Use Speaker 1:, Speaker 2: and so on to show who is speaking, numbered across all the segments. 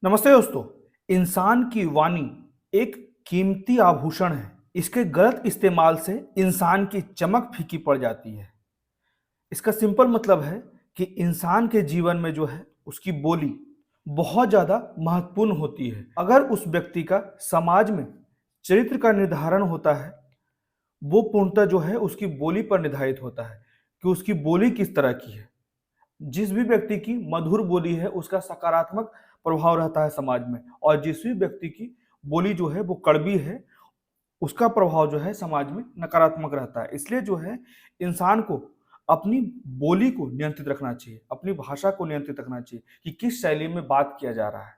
Speaker 1: नमस्ते दोस्तों। इंसान की वाणी एक कीमती आभूषण है। इसके गलत इस्तेमाल से इंसान की चमक फीकी पड़ जाती है। इसका सिंपल मतलब है कि इंसान के जीवन में जो है उसकी बोली बहुत ज़्यादा महत्वपूर्ण होती है। अगर उस व्यक्ति का समाज में चरित्र का निर्धारण होता है, वो पूर्णतः जो है उसकी बोली पर निर्धारित होता है कि उसकी बोली किस तरह की है। जिस भी व्यक्ति की मधुर बोली है उसका सकारात्मक प्रभाव रहता है समाज में, और जिस भी व्यक्ति की बोली जो है वो कड़वी है उसका प्रभाव जो है समाज में नकारात्मक रहता है। इसलिए जो है इंसान को अपनी बोली को नियंत्रित रखना चाहिए, अपनी भाषा को नियंत्रित रखना चाहिए कि किस शैली में बात किया जा रहा है।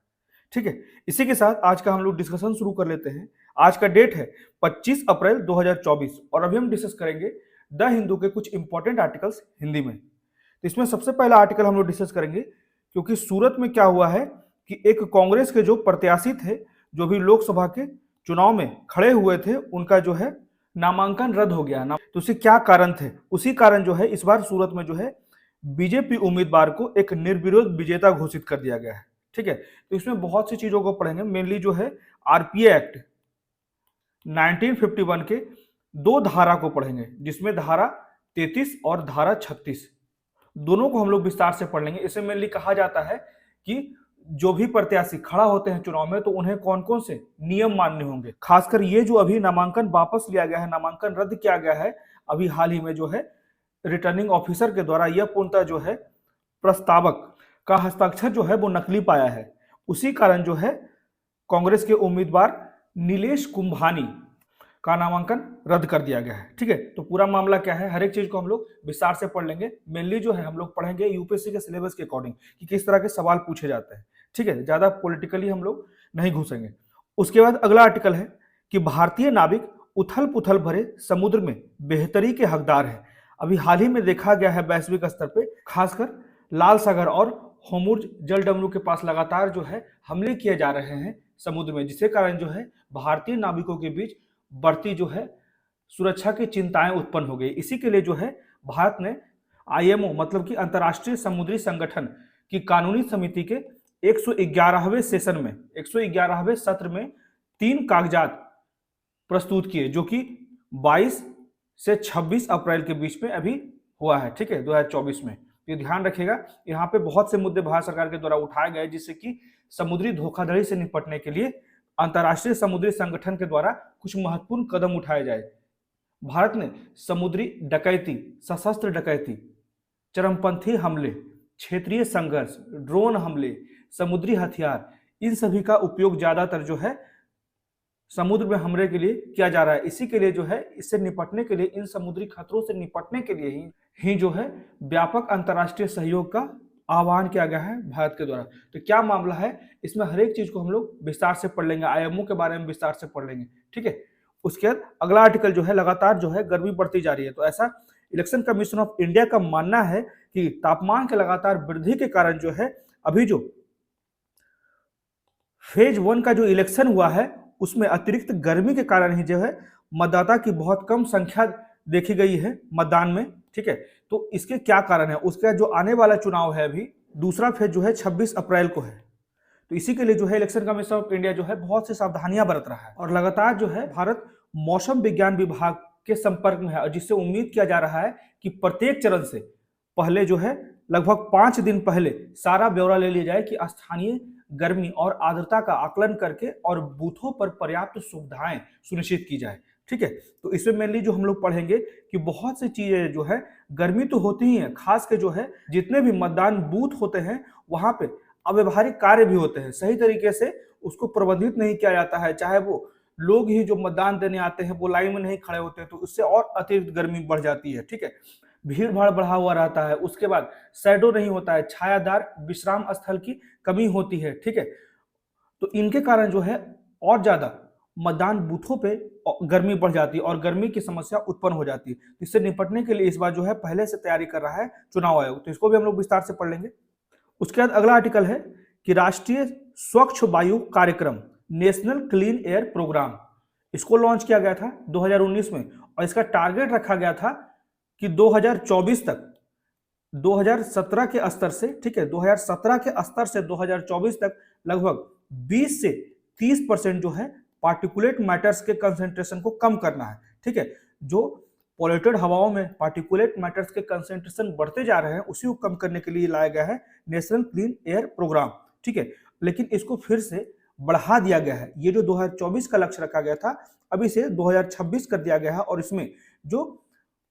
Speaker 1: ठीक है, इसी के साथ आज का हम लोग डिस्कशन शुरू कर लेते हैं। आज का डेट है 25 अप्रैल 2024 और अभी हम डिस्कस करेंगे द हिंदू के कुछ इंपॉर्टेंट आर्टिकल्स हिंदी में। तो इसमें सबसे पहला आर्टिकल हम लोग डिस्कस करेंगे क्योंकि सूरत में क्या हुआ है कि एक कांग्रेस के जो प्रत्याशी थे, जो भी लोकसभा के चुनाव में खड़े हुए थे, उनका जो है नामांकन रद्द हो गया ना। तो उसे क्या कारण थे, उसी कारण जो है इस बार सूरत में जो है बीजेपी उम्मीदवार को एक निर्विरोध विजेता घोषित कर दिया गया है। ठीक है, तो इसमें बहुत सी चीजों को पढ़ेंगे। मेनली जो है आरपीए एक्ट 1951 के दो धारा को पढ़ेंगे, जिसमें धारा 33 और धारा 36 दोनों को हम लोग विस्तार से पढ़ लेंगे। इसमें मेनली कहा जाता है कि जो भी प्रत्याशी खड़ा होते हैं चुनाव में तो उन्हें कौन कौन से नियम मानने होंगे। खासकर ये जो अभी नामांकन वापस लिया गया है, नामांकन रद्द किया गया है अभी हाल ही में, जो है रिटर्निंग ऑफिसर के द्वारा यह पूर्णतः जो है प्रस्तावक का हस्ताक्षर जो है वो नकली पाया है। उसी कारण जो है कांग्रेस के उम्मीदवार नीलेश कुंभानी का नामांकन रद्द कर दिया गया है। ठीक है, तो पूरा मामला क्या है, हर एक चीज को हम लोग विस्तार से पढ़ लेंगे। मेनली जो है हम लोग पढ़ेंगे यूपीएससी के सिलेबस के अकॉर्डिंग कि किस तरह के सवाल पूछे जाते हैं। ठीक है, ज्यादा पॉलिटिकली हम लोग नहीं घुसेंगे। उसके बाद अगला आर्टिकल है कि भारतीय नाविक उथल पुथल भरे समुद्र में बेहतरी के हकदार है। अभी हाल ही में देखा गया है वैश्विक स्तर पे, खासकर लाल सागर और होमुर्ज जलडमरू के पास लगातार जो है हमले किए जा रहे हैं समुद्र में, जिसके कारण जो है भारतीय नाविकों के बीच बढ़ती जो है सुरक्षा की चिंताएं उत्पन्न हो गई। इसी के लिए जो है भारत ने आईएमओ मतलब कि अंतर्राष्ट्रीय समुद्री संगठन की कानूनी समिति के 111वें सेशन में 111वें सत्र में 3 कागजात प्रस्तुत किए, जो कि 22 से 26 अप्रैल के बीच में अभी हुआ है। ठीक है, 2024 में। ये ध्यान रखिएगा, यहाँ पे बहुत से मुद्दे भारत सरकार के द्वारा उठाए गए जिससे कि समुद्री धोखाधड़ी से निपटने के लिए अंतर्राष्ट्रीय समुद्री संगठन के द्वारा कुछ महत्वपूर्ण कदम उठाए जाए। भारत ने समुद्री डकैती, सशस्त्र डकैती, चरमपंथी हमले, क्षेत्रीय संघर्ष, ड्रोन हमले, समुद्री हथियार, इन सभी का उपयोग ज्यादातर जो है समुद्र में हमले के लिए किया जा रहा है। इसी के लिए जो है इससे निपटने के लिए, इन समुद्री खतरों से निपटने के लिए ही जो है व्यापक अंतर्राष्ट्रीय सहयोग का आह्वान किया गया है भारत के द्वारा। तो क्या मामला है, इसमें हर एक चीज को हम लोग विस्तार से पढ़ लेंगे, आईएमओ के बारे में विस्तार से पढ़ लेंगे। ठीक है, उसके बाद अगला आर्टिकल जो है लगातार जो है गर्मी बढ़ती जा रही है, तो ऐसा इलेक्शन कमीशन ऑफ इंडिया का मानना है कि तापमान के लगातार वृद्धि के कारण जो है अभी जो फेज 1 का जो इलेक्शन हुआ है उसमें अतिरिक्त गर्मी के कारण ही जो है मतदाता की बहुत कम संख्या देखी गई है मतदान में। ठीक है, तो इसके क्या कारण है, उसका जो आने वाला चुनाव है अभी दूसरा फेज जो है 26 अप्रैल को है। तो इसी के लिए जो है इलेक्शन कमीशन ऑफ इंडिया जो है बहुत सी सावधानियां बरत रहा है और लगातार जो है भारत मौसम विज्ञान विभाग के संपर्क में है, और जिससे उम्मीद किया जा रहा है कि प्रत्येक चरण से पहले जो है लगभग 5 दिन पहले सारा ब्यौरा ले लिया जाए कि स्थानीय गर्मी और आर्द्रता का आकलन करके और बूथों पर पर्याप्त सुविधाएं सुनिश्चित की जाए। ठीक है, तो इसमें मेनली जो हम लोग पढ़ेंगे कि बहुत सी चीजें जो है, गर्मी तो होती ही है, खास के जो है जितने भी मतदान बूथ होते हैं वहां पे अव्यवहारिक कार्य भी होते हैं, सही तरीके से उसको प्रबंधित नहीं किया जाता है। चाहे वो लोग ही जो मतदान देने आते हैं वो लाइन में नहीं खड़े होते हैं, तो उससे और अतिरिक्त गर्मी बढ़ जाती है। ठीक है, भीड़ भाड़ बढ़ा हुआ रहता है, उसके बाद शैडो नहीं होता है, छायादार विश्राम स्थल की कमी होती है। ठीक है, तो इनके कारण जो है और ज्यादा मतदान बूथों पे गर्मी बढ़ जाती है और गर्मी की समस्या उत्पन्न हो जाती है। इससे निपटने के लिए इस बार जो है पहले से तैयारी कर रहा है चुनाव आयोग, तो इसको भी हम लोग विस्तार से पढ़ लेंगे। उसके बाद अगला आर्टिकल है कि राष्ट्रीय स्वच्छ वायु कार्यक्रम, नेशनल क्लीन एयर प्रोग्राम, इसको लॉन्च किया गया था 2019 में और इसका टारगेट रखा गया था कि 2024 तक 2017 के स्तर से, ठीक है, 2017 के स्तर से 2024 तक लगभग 20 से 30% जो है पार्टिकुलेट मैटर्स के कंसेंट्रेशन को कम करना है। ठीक है, जो पॉल्यूटेड हवाओं में पार्टिकुलेट मैटर्स के कंसेंट्रेशन बढ़ते जा रहे हैं उसी को कम करने के लिए लाया गया है नेशनल क्लीन एयर प्रोग्राम। ठीक है, लेकिन इसको फिर से बढ़ा दिया गया है। ये जो 2024 का लक्ष्य रखा गया था अभी से 2026 कर दिया गया है और इसमें जो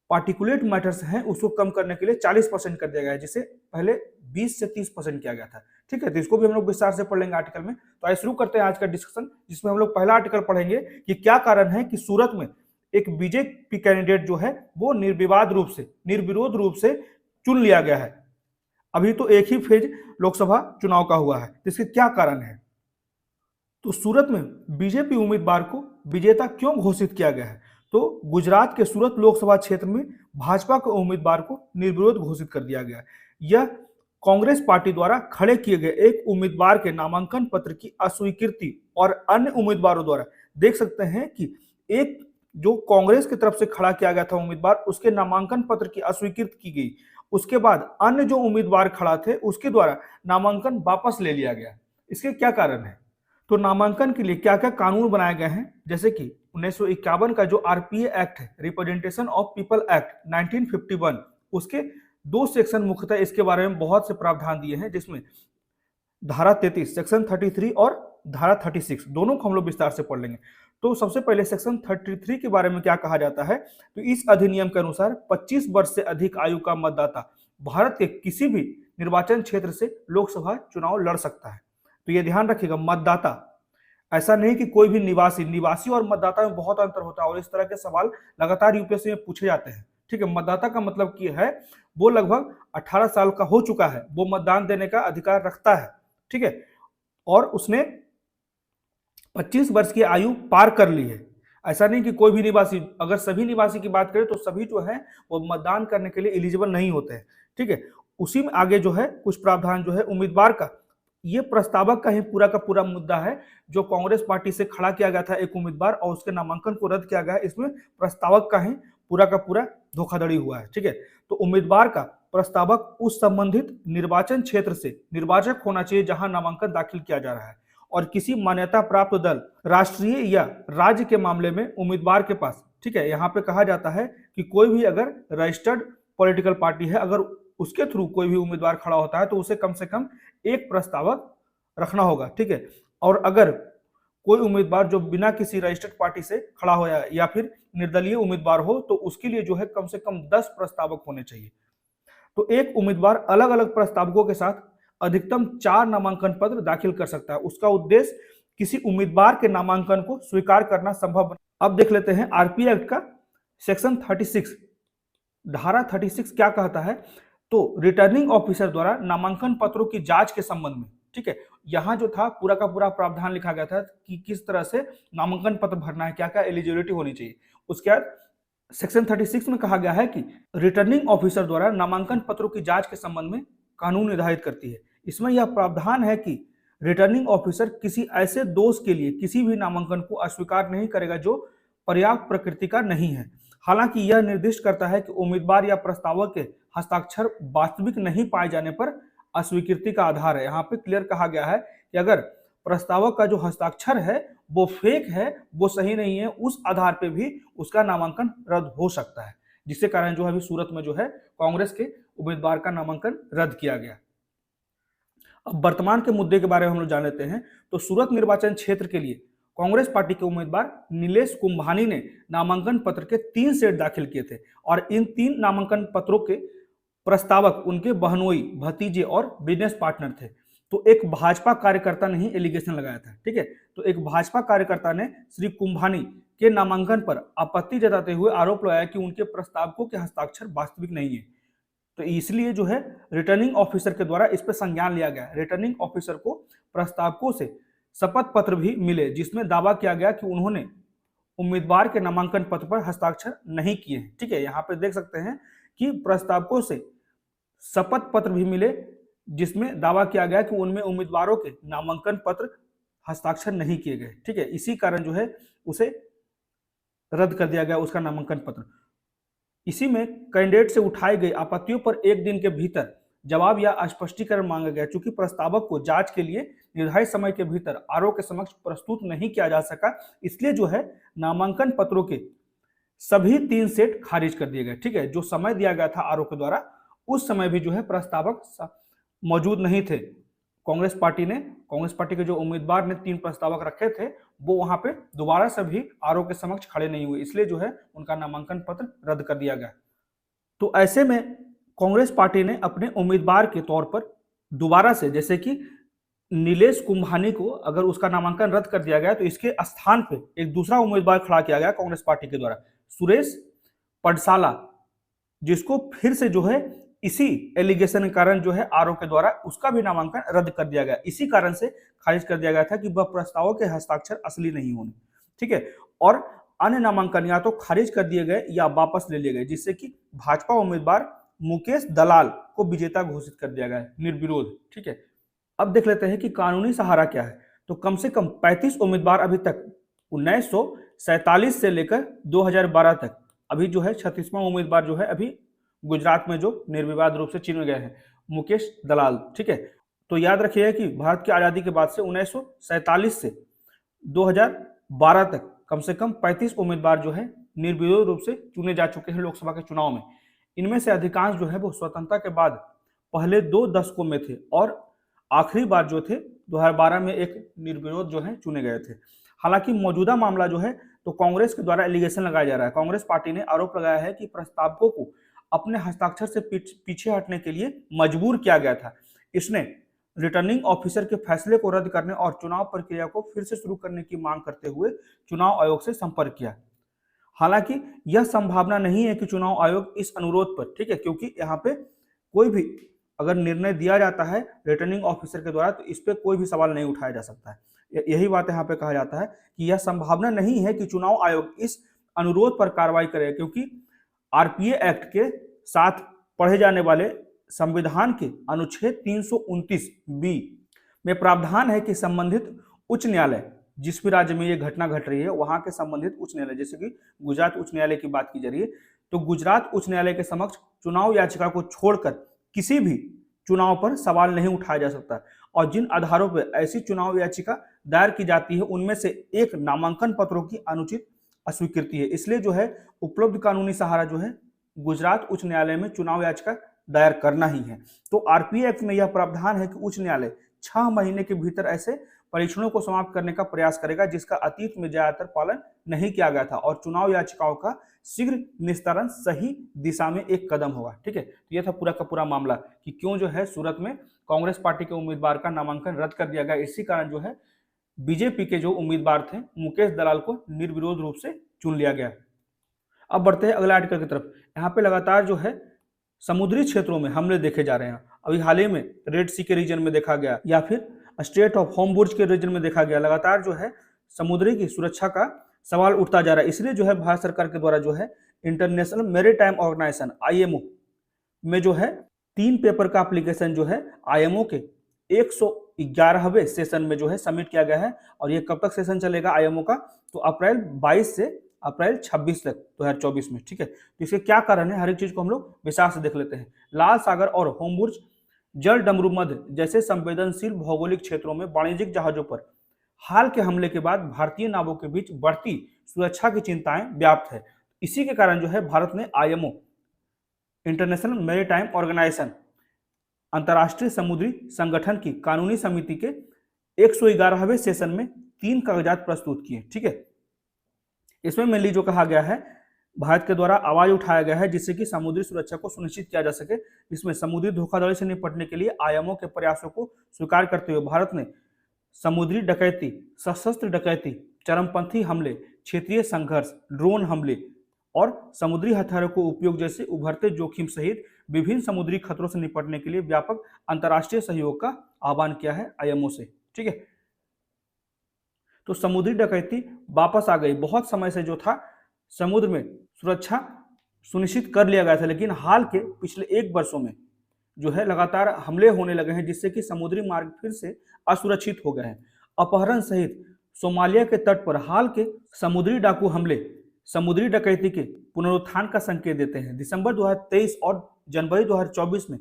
Speaker 1: पार्टिकुलेट मैटर्स हैं उसको कम करने के लिए 40% कर दिया गया है, जिसे पहले 20 से 30% किया गया था। ठीक है, तो इसको भी हम लोग विस्तार से पढ़ लेंगे आर्टिकल में। तो आइए शुरू करते हैं आज का डिस्कशन, जिसमें हम लोग पहला आर्टिकल पढ़ेंगे कि क्या कारण है कि सूरत में एक बीजेपी कैंडिडेट जो है वो निर्विरोध रूप से चुन लिया गया है। अभी तो एक ही फेज लोकसभा चुनाव का हुआ है, तो इसके क्या कारण है। तो सूरत में बीजेपी उम्मीदवार को विजेता क्यों घोषित किया गया है, तो गुजरात के सूरत लोकसभा क्षेत्र में भाजपा के उम्मीदवार को निर्विरोध घोषित कर दिया गया है। यह कांग्रेस पार्टी द्वारा खड़े किए गए एक उम्मीदवार के नामांकन पत्र की अस्वीकृति और अन्य उम्मीदवारों द्वारा, देख सकते हैं कि एक जो कांग्रेस की तरफ से खड़ा किया गया था उम्मीदवार, उसके नामांकन पत्र की अस्वीकृति की गई। उसके बाद अन्य जो उम्मीदवार खड़ा थे उसके द्वारा नामांकन वापस ले लिया गया। इसके क्या कारण है, तो नामांकन के लिए क्या क्या कानून बनाए गए हैं, जैसे कि 1951 का जो आरपीए एक्ट है, रिप्रेजेंटेशन ऑफ पीपल एक्ट 1951, उसके 2 सेक्शन मुख्यतः इसके बारे में बहुत से प्रावधान दिए हैं, जिसमें धारा 33 सेक्शन 33 और धारा 36 दोनों को हम लोग विस्तार से पढ़ लेंगे। तो सबसे पहले सेक्शन 33 के बारे में क्या कहा जाता है, तो इस अधिनियम के अनुसार 25 वर्ष से अधिक आयु का मतदाता भारत के किसी भी निर्वाचन क्षेत्र से लोकसभा चुनाव लड़ सकता है। तो ये ध्यान रखिएगा, मतदाता, ऐसा नहीं कि कोई भी निवासी और मतदाता में बहुत अंतर होता है और इस तरह के सवाल लगातार यूपीएससी में पूछे जाते हैं। ठीक है, मतदाता का मतलब क्या है, वो लगभग 18 साल का हो चुका है, वो मतदान देने का अधिकार रखता है। ठीक है, और उसने 25 वर्ष की आयु पार कर ली है। ऐसा नहीं कि कोई भी निवासी, अगर सभी निवासी की बात करें तो सभी जो है वो मतदान करने के लिए एलिजिबल नहीं होते हैं। ठीक है, उसी में आगे जो है कुछ प्रावधान जो है उम्मीदवार का, ये प्रस्तावक का ही पूरा का पूरा मुद्दा है, जो कांग्रेस पार्टी से खड़ा किया गया था एक उम्मीदवार और उसके नामांकन को रद्द किया गया है, इसमें प्रस्तावक का ही पूरा का पूरा धोखाधड़ी हुआ है। ठीक है, तो उम्मीदवार का प्रस्तावक उस संबंधित निर्वाचन क्षेत्र से निर्वाचक होना चाहिए जहां नामांकन दाखिल किया जा रहा है, और किसी मान्यता प्राप्त दल, राष्ट्रीय या राज्य के मामले में उम्मीदवार के पास, ठीक है, यहाँ पे कहा जाता है कि कोई भी अगर रजिस्टर्ड पॉलिटिकल पार्टी है, अगर उसके थ्रू कोई भी उम्मीदवार खड़ा होता है तो उसे कम से कम एक प्रस्तावक रखना होगा। ठीक है, और अगर कोई उम्मीदवार जो बिना किसी रजिस्टर्ड पार्टी से खड़ा हो या फिर निर्दलीय उम्मीदवार हो तो उसके लिए जो है कम से कम 10 प्रस्तावक होने चाहिए। तो एक उम्मीदवार अलग अलग प्रस्तावकों के साथ अधिकतम 4 नामांकन पत्र दाखिल कर सकता है। उसका उद्देश्य किसी उम्मीदवार के नामांकन को स्वीकार करना संभव बना। अब देख लेते हैं आरपीए एक्ट का सेक्शन 36, धारा 36 क्या कहता है, तो रिटर्निंग ऑफिसर द्वारा नामांकन पत्रों की जांच के संबंध में, ठीक है, यहां जो था पूरा का पूरा प्रावधान लिखा गया था कि किस तरह से नामांकन पत्र भरना है, क्या क्या एलिजिबिलिटी होनी चाहिए। उसके बाद सेक्शन 36 में कहा गया है कि रिटर्निंग ऑफिसर द्वारा नामांकन पत्रों की जांच के संबंध में कानून निर्धारित करती है। इसमें यह प्रावधान है कि रिटर्निंग ऑफिसर किसी ऐसे दोष के लिए किसी भी नामांकन को अस्वीकार नहीं करेगा जो पर्याप्त प्रकृति का नहीं है। हालांकि यह निर्दिष्ट करता है कि उम्मीदवार या प्रस्तावक के हस्ताक्षर वास्तविक नहीं पाए जाने पर अस्वीकृति का आधार है। यहाँ पे क्लियर कहा गया है कि अगर प्रस्तावक का जो हस्ताक्षर है वो फेक है, वो सही नहीं है, उस आधार पे भी उसका नामांकन रद्द हो सकता है, जिसके कारण जो है अभी सूरत में जो है कांग्रेस के उम्मीदवार का नामांकन रद्द किया गया। अब वर्तमान के मुद्दे के बारे में हम लोग जान लेते हैं। तो सूरत निर्वाचन क्षेत्र के लिए कांग्रेस पार्टी के उम्मीदवार नीलेश कुंभानी ने नामांकन पत्र के 3 सेट दाखिल किए थे और इन 3 नामांकन पत्रों के प्रस्तावक उनके बहनोई, भतीजे और बिजनेस पार्टनर थे। तो एक भाजपा कार्यकर्ता ने ही एलिगेशन लगाया था। ठीक है, तो एक भाजपा कार्यकर्ता ने श्री कुंभानी के नामांकन पर आपत्ति जताते हुए आरोप लगाया कि उनके प्रस्तावकों के हस्ताक्षर वास्तविक नहीं है। तो इसलिए जो है रिटर्निंग ऑफिसर के द्वारा इस पर संज्ञान लिया गया। रिटर्निंग ऑफिसर को प्रस्तावकों से शपथ पत्र भी मिले जिसमें दावा किया गया कि उन्होंने उम्मीदवार के नामांकन पत्र पर हस्ताक्षर नहीं किए हैं। ठीक है, यहाँ पे देख सकते हैं कि प्रस्तावकों से शपथ पत्र भी मिले जिसमें दावा किया गया कि उनमें उम्मीदवारों के नामांकन पत्र हस्ताक्षर नहीं किए गए। ठीक है, इसी कारण जो है उसे रद्द कर दिया गया उसका नामांकन पत्र। इसी में कैंडिडेट से उठाई गई आपत्तियों पर 1 दिन के भीतर जवाब या स्पष्टीकरण मांगा गया। चूंकि प्रस्तावक को जांच के लिए निर्धारित समय के भीतर आरओ के समक्ष प्रस्तुत नहीं किया जा सका, इसलिए जो है नामांकन पत्रों के सभी 3 सेट खारिज कर दिए गए। ठीक है, जो समय दिया गया था आरओ के द्वारा, उस समय भी जो है प्रस्तावक मौजूद नहीं थे। कांग्रेस पार्टी के जो उम्मीदवार ने 3 प्रस्तावक रखे थे, वो वहां पे दोबारा से भी आरओ के समक्ष खड़े नहीं हुए, इसलिए जो है उनका नामांकन पत्र रद्द कर दिया गया। तो ऐसे में कांग्रेस पार्टी ने अपने उम्मीदवार के तौर पर दोबारा से, जैसे कि नीलेश कुंभानी को अगर उसका नामांकन रद्द कर दिया गया, तो इसके स्थान पे एक दूसरा उम्मीदवार खड़ा किया गया कांग्रेस पार्टी के द्वारा, सुरेश पडसाला, जिसको फिर से जो है इसी एलिगेशन के कारण जो है आरओ के द्वारा उसका भी नामांकन रद्द कर दिया गया। इसी कारण से खारिज कर दिया गया था कि वह प्रस्तावों के हस्ताक्षर असली नहीं होने। ठीक है, और अन्य नामांकन या तो खारिज कर दिए गए या वापस ले लिए गए, जिससे कि भाजपा उम्मीदवार मुकेश दलाल को विजेता घोषित कर दिया गया निर्विरोध। ठीक है, अब देख लेते हैं कि कानूनी सहारा क्या है। तो कम से कम 35 उम्मीदवार अभी तक 1947 से लेकर 2012 तक अभी जो है 36वां उम्मीदवार जो है अभी गुजरात में जो निर्विवाद रूप से चुने गए हैं, मुकेश दलाल। ठीक है, तो याद रखिएगा कि भारत की आजादी के बाद से 1947 से 2012 तक कम से कम 35 उम्मीदवार जो है निर्विरोध रूप से चुने जा चुके हैं लोकसभा के चुनाव में। इनमें से अधिकांश जो है वो स्वतंत्रता के बाद पहले 2 दशकों में थे और आखिरी बार जो थे 2012 में एक निर्विरोध जो है चुने गए थे। हालांकि मौजूदा मामला जो है तो कांग्रेस के द्वारा एलिगेशन लगाया जा रहा है। कांग्रेस पार्टी ने आरोप लगाया है कि प्रस्तावकों को अपने हस्ताक्षर से पीछे हटने के लिए मजबूर किया गया था। इसने रिटर्निंग ऑफिसर के फैसले को रद्द करने और चुनाव प्रक्रिया को फिर से शुरू करने की मांग करते हुए चुनाव आयोग से संपर्क किया। हालांकि यह संभावना नहीं है कि चुनाव आयोग इस अनुरोध पर, ठीक है, क्योंकि यहाँ पे कोई भी अगर निर्णय दिया जाता है रिटर्निंग ऑफिसर के द्वारा तो इस पर कोई भी सवाल नहीं उठाया जा सकता है। यही बात यहाँ पे कहा जाता है कि यह संभावना नहीं है कि चुनाव आयोग इस अनुरोध पर कार्रवाई करे, क्योंकि आरपीए एक्ट के साथ पढ़े जाने वाले संविधान के अनुच्छेद 329 बी में प्रावधान है कि संबंधित उच्च न्यायालय, जिस भी राज्य में ये घटना घट रही है वहां के संबंधित उच्च न्यायालय, जैसे कि गुजरात उच्च न्यायालय की बात की जा रही है, तो गुजरात उच्च न्यायालय के समक्ष चुनाव याचिका को छोड़कर किसी भी चुनाव पर सवाल नहीं उठाया जा सकता। और जिन आधारों पर ऐसी चुनाव याचिका दायर की जाती है उनमें से एक नामांकन पत्रों की अनुचित अस्वीकृति है। इसलिए जो है उपलब्ध कानूनी सहारा जो है गुजरात उच्च न्यायालय में चुनाव याचिका दायर करना ही है। तो आरपीए एक्ट में यह प्रावधान है कि उच्च न्यायालय 6 महीने के भीतर ऐसे परीक्षणों को समाप्त करने का प्रयास करेगा जिसका अतीत में ज्यादातर पालन नहीं किया गया था, और चुनाव याचिकाओं का शीघ्र निस्तारण सही दिशा में एक कदम होगा। ठीक है, तो यह था पूरा का पूरा मामला कि क्यों जो है सूरत में कांग्रेस पार्टी के उम्मीदवार का नामांकन रद्द कर दिया गया। इसी कारण जो है बीजेपी के जो उम्मीदवार थे मुकेश दलाल को निर्विरोध रूप से चुन लिया गया। अब बढ़ते हैं अगले आर्टिकल की तरफ। यहाँ पे लगातार जो है समुद्री क्षेत्रों में हमले देखे जा रहे हैं। अभी हाल ही में रेड सी के रीजन में देखा गया या फिर स्ट्रेट ऑफ होर्मुज़ के रीजन में देखा गया। लगातार जो है समुद्री की सुरक्षा का सवाल उठता जा रहा है। इसलिए जो है भारत सरकार के द्वारा जो है इंटरनेशनल मैरीटाइम ऑर्गेनाइजेशन आईएमओ में जो है 3 पेपर का एप्लीकेशन जो है आईएमओ के 111वें सेशन में जो है सबमिट किया गया है। और ये कब तक सेशन चलेगा आईएमओ का, तो अप्रैल 22 से अप्रैल 26 तक 2024 में। ठीक है, तो इसके क्या कारण है हर एक चीज को हम लोग विस्तार से देख लेते हैं। लाल सागर और होर्मुज़ जल डमरू मध्य जैसे संवेदनशील भौगोलिक क्षेत्रों में वाणिज्यिक जहाजों पर हाल के हमले के बाद भारतीय नावों के बीच बढ़ती सुरक्षा की चिंताएं व्याप्त है। इसी के कारण जो है भारत ने आईएमओ इंटरनेशनल मैरीटाइम ऑर्गेनाइजेशन अंतर्राष्ट्रीय समुद्री संगठन की कानूनी समिति के 111वें सेशन में 3 कागजात प्रस्तुत किए। ठीक है, इसमें मेनली जो कहा गया है भारत के द्वारा आवाज उठाया गया है जिससे कि समुद्री सुरक्षा को सुनिश्चित किया जा सके। इसमें समुद्री धोखाधड़ी से निपटने के लिए आईएमओ के प्रयासों को स्वीकार करते हुए भारत ने समुद्री डकैती, सशस्त्र डकैती, चरमपंथी हमले, क्षेत्रीय संघर्ष, ड्रोन हमले और समुद्री हथियारों को उपयोग जैसे उभरते जोखिम सहित विभिन्न समुद्री खतरों से निपटने के लिए व्यापक अंतर्राष्ट्रीय सहयोग का आह्वान किया है आईएमओ से। ठीक है, तो समुद्री डकैती वापस आ गई। बहुत समय से जो था समुद्र में सुरक्षा सुनिश्चित कर लिया गया था, लेकिन हाल के पिछले 1 वर्षों में जो है लगातार हमले होने लगे हैं जिससे कि समुद्री मार्ग फिर से असुरक्षित हो गए हैं। अपहरण सहित सोमालिया के तट पर हाल के समुद्री डाकू हमले समुद्री डकैती के पुनरुत्थान का संकेत देते हैं। दिसंबर 2023 और जनवरी 2024 में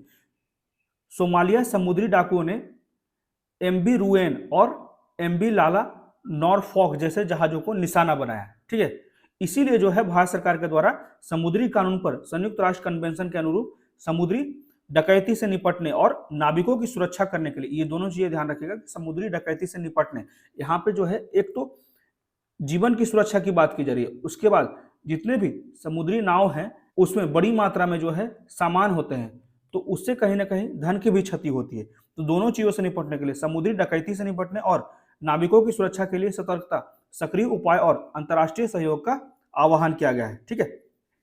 Speaker 1: सोमालिया समुद्री डाकुओं ने एमबी रुएन और एमबी लाला नॉरफॉक जैसे जहाजों को निशाना बनाया, ठीक है। इसीलिए जो है भारत सरकार के द्वारा समुद्री कानून पर संयुक्त राष्ट्र कन्वेंशन के अनुरूप समुद्री डकैती से निपटने और नाविकों की सुरक्षा करने के लिए, ये दोनों चीजें ध्यान रखिएगा कि समुद्री डकैती से निपटने, यहाँ पे जो है एक तो जीवन की सुरक्षा की बात की जा रही है, उसके बाद जितने भी समुद्री नाव हैं उसमें बड़ी मात्रा में जो है सामान होते हैं, तो उससे कहीं ना कहीं धन की भी क्षति होती है। तो दोनों चीजों से निपटने के लिए, समुद्री डकैती से निपटने और नाविकों की सुरक्षा के लिए सतर्कता, सक्रिय उपाय और अंतर्राष्ट्रीय सहयोग का आह्वान किया गया है, ठीक है।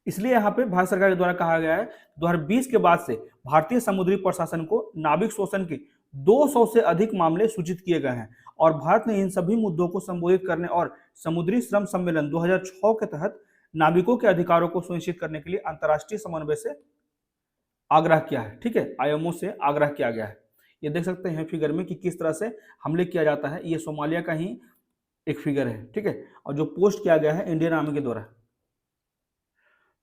Speaker 1: इसलिए यहाँ पे भारत सरकार के द्वारा कहा गया है 2020 के बाद से भारतीय समुद्री प्रशासन को नाविक शोषण के 200 से अधिक मामले सूचित किए गए हैं और भारत ने इन सभी मुद्दों को संबोधित करने और समुद्री श्रम सम्मेलन 2006 के तहत नाविकों के अधिकारों को सुनिश्चित करने के लिए अंतर्राष्ट्रीय समन्वय से आग्रह किया है, ठीक है। आईएमओ से आग्रह किया गया है। ये देख सकते हैं फिगर में कि किस तरह से हमले किया जाता है। ये सोमालिया का ही एक फिगर है, ठीक है, और जो पोस्ट किया गया है इंडियन आर्मी के द्वारा।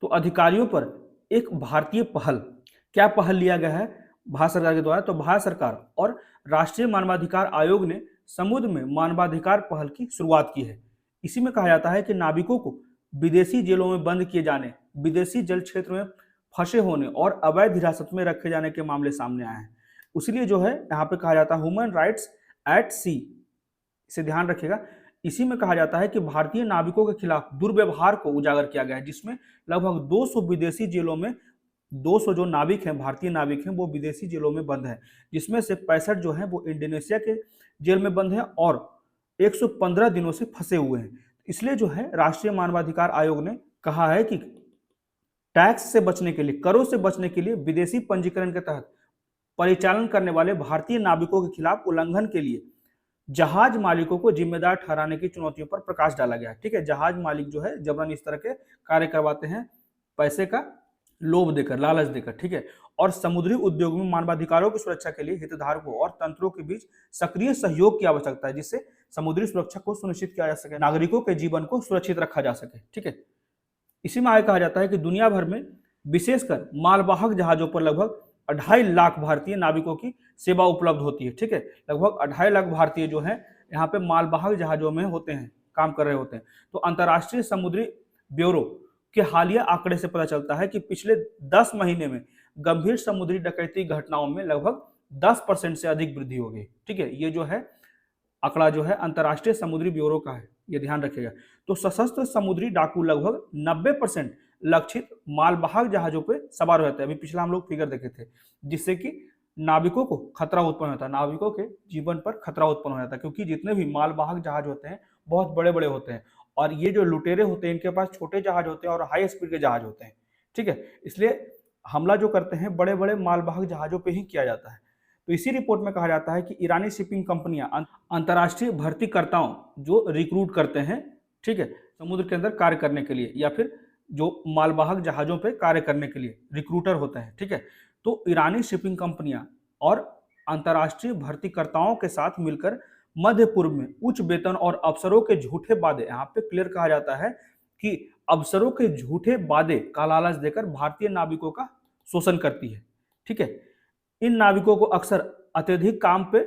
Speaker 1: तो अधिकारियों पर एक भारतीय पहल, क्या पहल लिया गया है भारत सरकार के द्वारा? तो भारत सरकार और राष्ट्रीय मानवाधिकार आयोग ने समुद्र में मानवाधिकार पहल की शुरुआत की है। इसी में कहा जाता है कि नाविकों को विदेशी जेलों में बंद किए जाने, विदेशी जल क्षेत्र में फंसे होने और अवैध हिरासत में रखे जाने के मामले सामने आए हैं। इसलिए जो है यहाँ पे कहा जाता है ह्यूमन राइट्स एट सी, इसे ध्यान रखिएगा। इसी में कहा जाता है कि भारतीय नाविकों के खिलाफ दुर्व्यवहार को उजागर किया गया है, जिसमें लगभग 200 विदेशी जेलों में 200 जो नाविक हैं, भारतीय नाविक हैं, वो विदेशी जेलों में बंद हैं, जिसमें से 65 जो हैं वो इंडोनेशिया के जेल में बंद हैं और 115 दिनों से फंसे हुए हैं। इसलिए जो है राष्ट्रीय मानवाधिकार आयोग ने कहा है कि टैक्स से बचने के लिए, करों से बचने के लिए विदेशी पंजीकरण के तहत परिचालन करने वाले भारतीय नाविकों के खिलाफ उल्लंघन के लिए जहाज मालिकों को जिम्मेदार ठहराने की चुनौतियों पर प्रकाश डाला गया, ठीक है। जहाज मालिक जो है जबरन इस तरह के कार्य करवाते हैं पैसे का लोभ देकर, लालच देकर, ठीक है। और समुद्री उद्योग में मानवाधिकारों की सुरक्षा के लिए हितधारकों और तंत्रों के बीच सक्रिय सहयोग की आवश्यकता है, जिससे समुद्री सुरक्षा को सुनिश्चित किया जा सके, नागरिकों के जीवन को सुरक्षित रखा जा सके, ठीक है। इसी में आगे कहा जाता है कि दुनिया भर में विशेषकर मालवाहक जहाजों पर लगभग 2.5 लाख भारतीय नाविकों की सेवा उपलब्ध होती है, ठीक है। लगभग 2.5 लाख भारतीय जो है यहाँ पे मालवाहक जहाजों में होते हैं, काम कर रहे होते हैं। तो अंतर्राष्ट्रीय समुद्री ब्यूरो के हालिया आंकड़े से पता चलता है कि पिछले 10 महीने में गंभीर समुद्री डकैती घटनाओं में लगभग 10% से अधिक वृद्धि हो गई, ठीक है। ये जो है आंकड़ा जो है अंतर्राष्ट्रीय समुद्री ब्यूरो का है, ये ध्यान रखिएगा। तो सशस्त्र समुद्री डाकू लगभग 90% लक्षित मालवाहक जहाजों पे सवार हो जाते हैं। अभी पिछला हम लोग फिगर देखे थे, जिससे कि नाविकों को खतरा उत्पन्न होता है, नाविकों के जीवन पर खतरा उत्पन्न हो जाता है, क्योंकि जितने भी मालवाहक जहाज होते हैं बहुत बड़े बड़े होते हैं और ये जो लुटेरे होते हैं इनके पास छोटे जहाज होते हैं और हाई स्पीड के जहाज होते हैं, ठीक है। इसलिए हमला जो करते हैं बड़े बड़े मालवाहक जहाजों पर ही किया जाता है। तो इसी रिपोर्ट में कहा जाता है कि ईरानी शिपिंग कंपनियां अंतर्राष्ट्रीय भर्तीकर्ताओं जो रिक्रूट करते हैं, ठीक है, समुद्र के अंदर कार्य करने के लिए या फिर जो मालवाहक जहाजों पे कार्य करने के लिए रिक्रूटर होते हैं, ठीक है। तो ईरानी शिपिंग कंपनियां और अंतर्राष्ट्रीय भर्तीकर्ताओं के साथ मिलकर मध्य पूर्व में उच्च वेतन और अवसरों के झूठे वादे, यहाँ पे क्लियर कहा जाता है कि अवसरों के झूठे वादे का लालच देकर भारतीय नाविकों का शोषण करती है, ठीक है। इन नाविकों को अक्सर अत्यधिक काम पे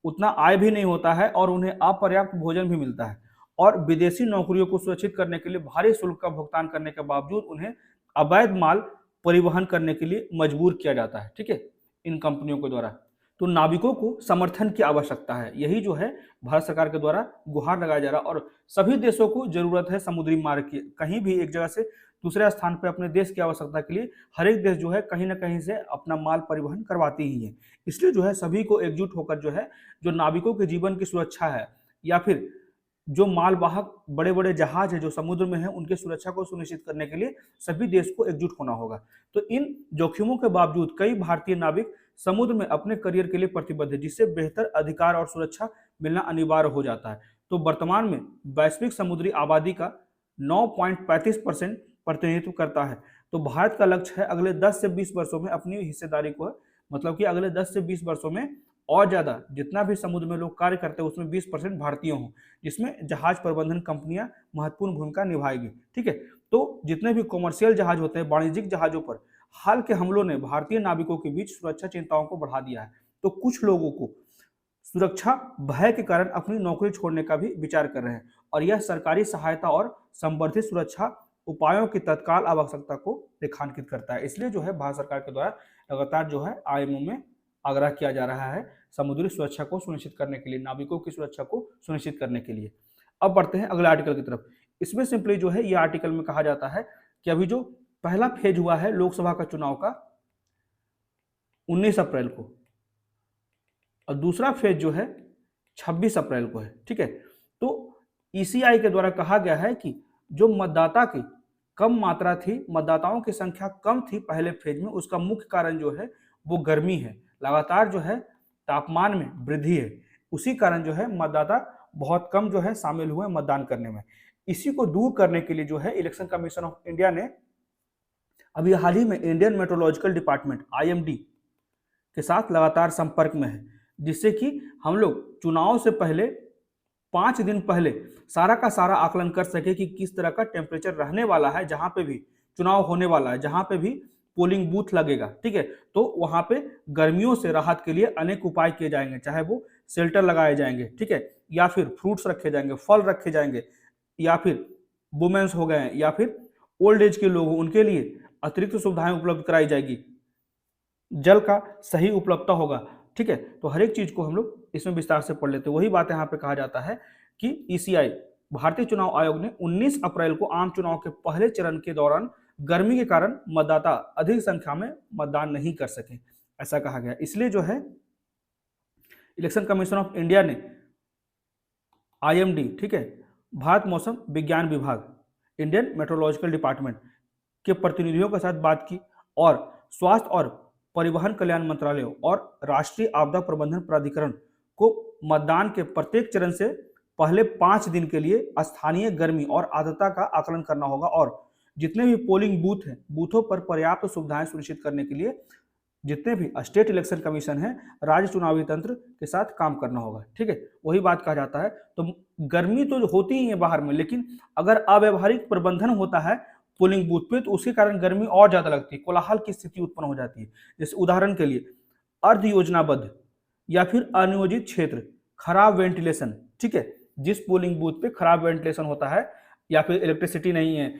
Speaker 1: उतना आय भी नहीं होता है और उन्हें अपर्याप्त भोजन भी मिलता है और विदेशी नौकरियों को सुरक्षित करने के लिए भारी शुल्क का भुगतान करने के बावजूद उन्हें अवैध माल परिवहन करने के लिए मजबूर किया जाता है, ठीक है, इन कंपनियों के द्वारा। तो नाविकों को समर्थन की आवश्यकता है, यही जो है भारत सरकार के द्वारा गुहार लगाया जा रहा है और सभी देशों को जरूरत है समुद्री मार्ग की। कहीं भी एक जगह से दूसरे स्थान पर अपने देश की आवश्यकता के लिए हर एक देश जो है कहीं ना कहीं से अपना माल परिवहन करवाती ही है। इसलिए जो है सभी को एकजुट होकर जो है जो नाविकों के जीवन की सुरक्षा है या फिर जो मालवाहक बड़े बड़े जहाज है जो समुद्र में है उनकी सुरक्षा को सुनिश्चित करने के लिए सभी देश को एकजुट होना होगा। तो इन जोखिमों के बावजूद कई भारतीय नाविक समुद्र में अपने करियर के लिए प्रतिबद्ध है, जिससे बेहतर अधिकार और सुरक्षा मिलना अनिवार्य हो जाता है। तो वर्तमान में वैश्विक समुद्री आबादी का 9.35% प्रतिनिधित्व करता है। तो भारत का लक्ष्य है अगले 10 से 20 वर्षों में अपनी हिस्सेदारी को, मतलब कि अगले 10 से 20 वर्षों में और ज्यादा जितना भी समुद्र में लोग कार्य करते हैं उसमें 20% भारतीय हों, जिसमें जहाज प्रबंधन कंपनियां महत्वपूर्ण भूमिका निभाएगी, ठीक है। तो जितने भी कॉमर्शियल जहाज होते हैं, वाणिज्यिक जहाजों पर हाल के हमलों ने भारतीय नाविकों के बीच सुरक्षा चिंताओं को बढ़ा दिया है, तो कुछ लोगों को सुरक्षा भय के कारण अपनी नौकरी छोड़ने का भी विचार कर रहे हैं, और यह सरकारी सहायता और संवर्धित सुरक्षा उपायों की तत्काल आवश्यकता को रेखांकित करता है। इसलिए जो है भारत सरकार के द्वारा लगातार जो है आईएमओ में आग्रह किया जा रहा है समुद्री सुरक्षा को सुनिश्चित करने के लिए, नाविकों की सुरक्षा को सुनिश्चित करने के लिए। अब बढ़ते हैं अगले आर्टिकल की तरफ। इसमें सिंपली जो है ये आर्टिकल में कहा जाता है कि अभी जो पहला फेज हुआ है लोकसभा का चुनाव का 19 अप्रैल को, और दूसरा फेज जो है 26 अप्रैल को है, ठीक है। तो ईसीआई के द्वारा कहा गया है कि जो मतदाता की कम मात्रा थी, मतदाताओं की संख्या कम थी पहले फेज में, उसका मुख्य कारण जो है वो गर्मी है। लगातार जो है तापमान में वृद्धि है, उसी कारण जो है मतदाता बहुत कम जो है शामिल हुए मतदान करने में। इसी को दूर करने के लिए जो है इलेक्शन कमीशन ऑफ इंडिया ने अभी हाल ही में इंडियन मेट्रोलॉजिकल डिपार्टमेंट आईएमडी के साथ लगातार संपर्क में है, जिससे कि हम लोग चुनाव से पहले 5 दिन पहले सारा का सारा आकलन कर सके कि किस तरह का टेम्परेचर रहने वाला है जहां पे भी चुनाव होने वाला है, जहां पे भी पोलिंग बूथ लगेगा, ठीक है। तो वहां पे गर्मियों से राहत के लिए अनेक उपाय किए जाएंगे, चाहे वो शेल्टर लगाए जाएंगे, ठीक है, या फिर फ्रूट्स रखे जाएंगे, फल रखे जाएंगे, या फिर वुमेन्स हो गए, या फिर ओल्ड एज के लोग, उनके लिए अतिरिक्त सुविधाएं उपलब्ध कराई जाएगी, जल का सही उपलब्धता होगा, ठीक है। तो हर एक चीज को हम लोग इसमें विस्तार से पढ़ लेते हैं। वही बात यहाँ पे कहा जाता है कि ईसीआई भारतीय चुनाव आयोग ने 19 अप्रैल को आम चुनाव के पहले चरण के दौरान गर्मी के कारण मतदाता अधिक संख्या में मतदान नहीं कर सके, ऐसा कहा गया। इसलिए जो है इलेक्शन कमीशन ऑफ इंडिया ने आईएमडी, ठीक है, भारत मौसम विज्ञान विभाग, इंडियन मेट्रोलॉजिकल डिपार्टमेंट के प्रतिनिधियों के साथ बात की, और स्वास्थ्य और परिवहन कल्याण मंत्रालय और राष्ट्रीय आपदा प्रबंधन प्राधिकरण को मतदान के प्रत्येक चरण से पहले 5 दिन के लिए स्थानीय गर्मी और आर्द्रता का आकलन करना होगा, और जितने भी पोलिंग बूथ हैं, बूथों पर पर्याप्त सुविधाएं सुनिश्चित करने के लिए जितने भी स्टेट इलेक्शन कमीशन है, राज्य चुनावी तंत्र के साथ काम करना होगा, ठीक है। वही बात कहा जाता है। तो गर्मी तो होती ही है बाहर में, लेकिन अगर अव्यवहारिक प्रबंधन होता है पोलिंग बूथ पे, तो उसके कारण गर्मी और ज्यादा लगती है, कोलाहल की स्थिति उत्पन्न हो जाती है। जैसे उदाहरण के लिए अर्ध योजनाबद्ध या फिर अनियोजित क्षेत्र, खराब वेंटिलेशन, ठीक है, जिस पोलिंग बूथ पे खराब वेंटिलेशन होता है या फिर इलेक्ट्रिसिटी नहीं है,